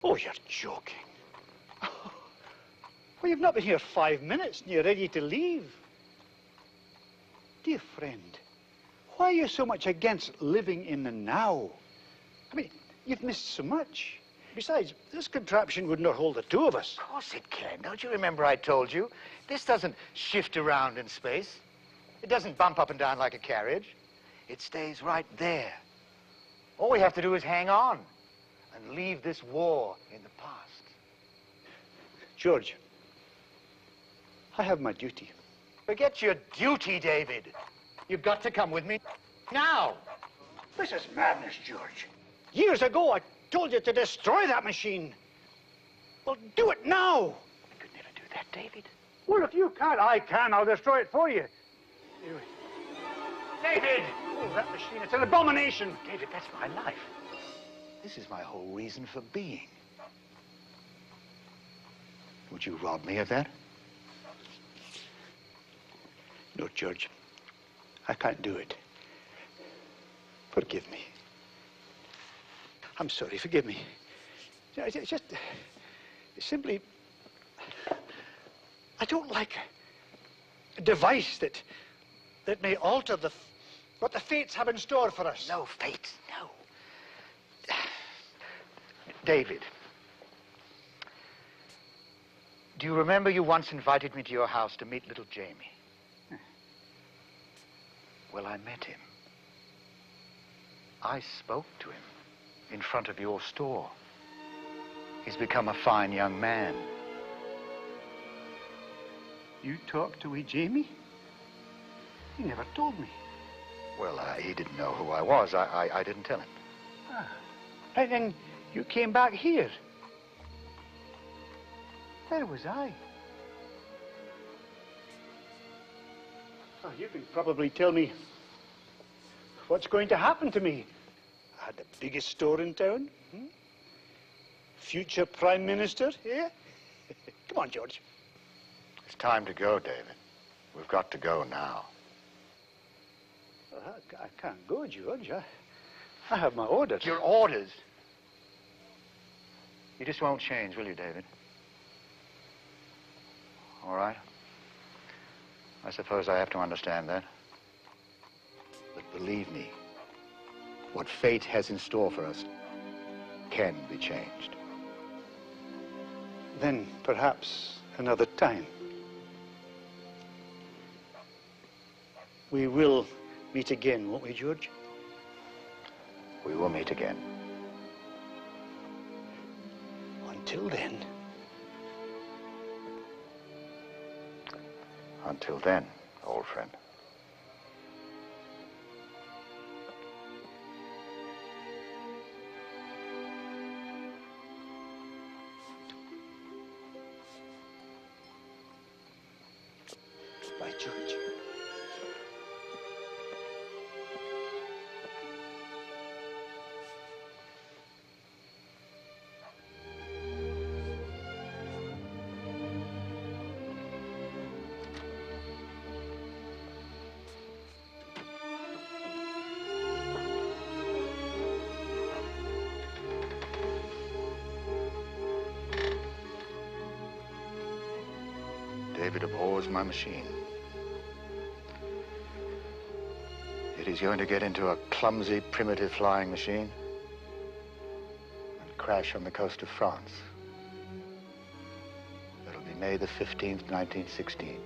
Oh, you're joking. Well, you've not been here 5 minutes and you're ready to leave. Dear friend, why are you so much against living in the now? I mean, you've missed so much. Besides, this contraption would not hold the two of us. Of course it can. Don't you remember I told you? This doesn't shift around in space. It doesn't bump up and down like a carriage. It stays right there. All we have to do is hang on and leave this war in the past. George, I have my duty. Forget your duty, David. You've got to come with me now. This is madness, George. Years ago, I told you to destroy that machine. Well, do it now. I could never do that, David. Well, if you can't, I can. I'll destroy it for you. Anyway. David! Oh, that machine, it's an abomination. David, that's my life. This is my whole reason for being. Would you rob me of that? No, George. I can't do it. Forgive me. I'm sorry, forgive me. It's just... simply... I don't like a device that may alter what the fates have in store for us. No fates, no. David, do you remember you once invited me to your house to meet little Jamie? Well, I met him. I spoke to him in front of your store. He's become a fine young man. You talked to Jamie? He never told me. Well, he didn't know who I was. I didn't tell him. Ah. And then you came back here. Where was I? Oh, you can probably tell me what's going to happen to me. I had the biggest store in town. Future Prime Minister, yeah? Come on, George. It's time to go, David. We've got to go now. Well, I can't go, George. I have my orders. Your orders? You just won't change, will you, David? All right. I suppose I have to understand that. But believe me, what fate has in store for us can be changed. Then perhaps another time. We will meet again, won't we, George? We will meet again. Until then. Until then, old friend. Bye, George. David abhors my machine. Yet he's going to get into a clumsy, primitive flying machine and crash on the coast of France. It'll be May the 15th, 1916.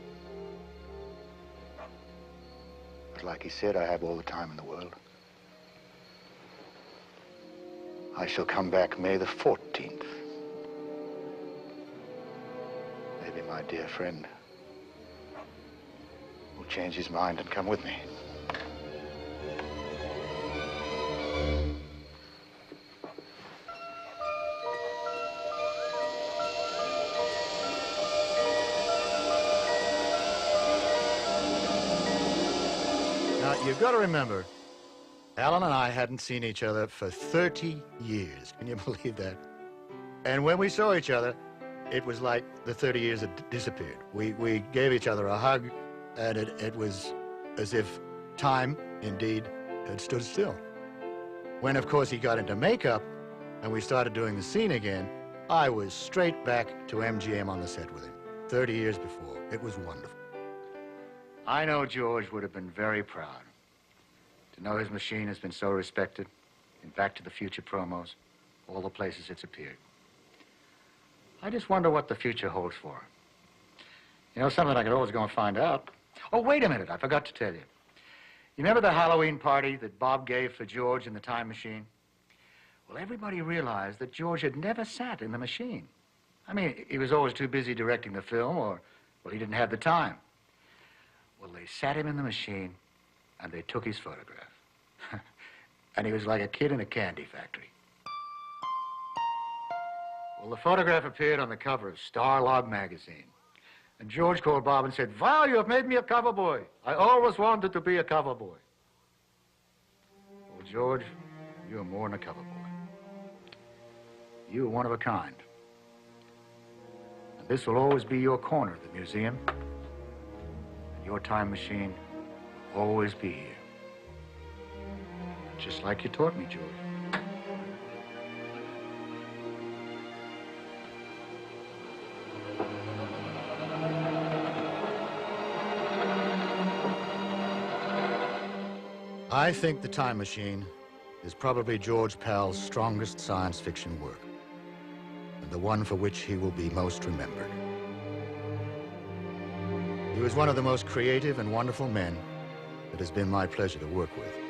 But like he said, I have all the time in the world. I shall come back May the 14th. Maybe my dear friend will change his mind and come with me. Now, you've got to remember, Alan and I hadn't seen each other for 30 years. Can you believe that? And when we saw each other, it was like the 30 years had disappeared. We gave each other a hug, and it was as if time, indeed, had stood still. When, of course, he got into makeup, and we started doing the scene again, I was straight back to MGM on the set with him, 30 years before. It was wonderful. I know George would have been very proud to know his machine has been so respected in Back to the Future promos, all the places it's appeared. I just wonder what the future holds for her. You know, something I could always go and find out. Oh, wait a minute, I forgot to tell you. You remember the Halloween party that Bob gave for George in the time machine? Well, everybody realized that George had never sat in the machine. I mean, he was always too busy directing the film, or, well, he didn't have the time. Well, they sat him in the machine, and they took his photograph. And he was like a kid in a candy factory. Well, the photograph appeared on the cover of Starlog magazine. And George called Bob and said, "Val, you have made me a cover boy. I always wanted to be a cover boy." Well, George, you're more than a cover boy. You're one of a kind. And this will always be your corner of the museum. And your time machine will always be here. Just like you taught me, George. I think The Time Machine is probably George Pal's strongest science fiction work, and the one for which he will be most remembered. He was one of the most creative and wonderful men it has been my pleasure to work with.